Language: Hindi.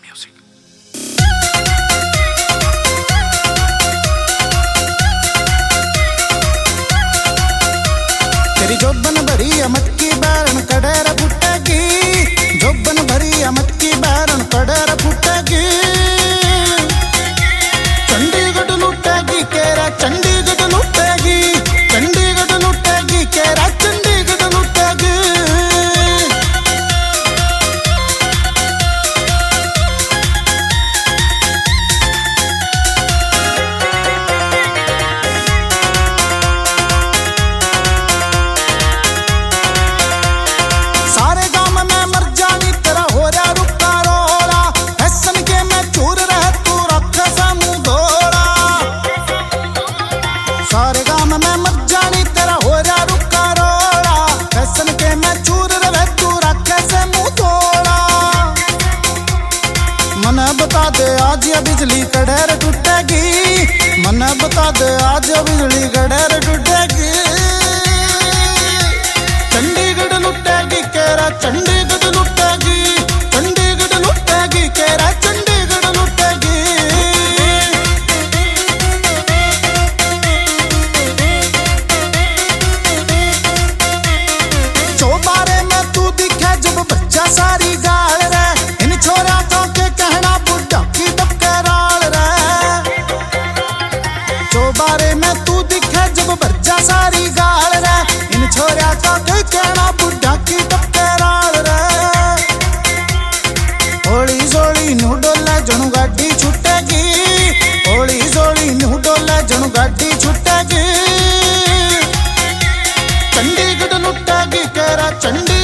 म्यूजिक। तेरी जोबन भरी मटकी बैरन कड़ेर फुटेगी, जोबन भरी मटकी बैरन कड़ेर फुटेगी। चंडीगढ़ लूटेगी केरा चंडीगढ़ लूटेगी, चंडीगढ़ लूटेगी केरा चंडीगढ़ लूटेगी। सारे गांव में मर जानी तेरा हो रहा रुका रोला, फैशन के मैं चूर रह तू रख सा मुंह धोला। सारे गांव में मर जानी तेरा हो रहा रुका रोला, फैशन के मैं चूर रह तू रख से मुंह धोला। मन बता दे आज ये बिजली कड़ेर टूटेगी, मन बता दे आज ये बिजली कड़ेर टूटेगी। चंडीगढ़ लुटेगी केरा चंडीगढ़ लुटेगी, चंडीगढ़ लुटेगी केरा चंडीगढ़ लुटेगी। चौबारे में तू दिखे जब बच्चा सारी गाल रे, इन छोरा तो के कहना बुढ़ा की टपकराल रे। चौबारे में तू दिखे जब बच्चा सारी गाल रे, इन छोरा तो के कहना बुढ़ा की टपकराल रे। होली जोली नू डोले जणू गाड़ी छुटेगी, होली जोली नू डोले जणू गाड़ी छुटेगी। चंडीगढ़ लुटेगी केरा चंडी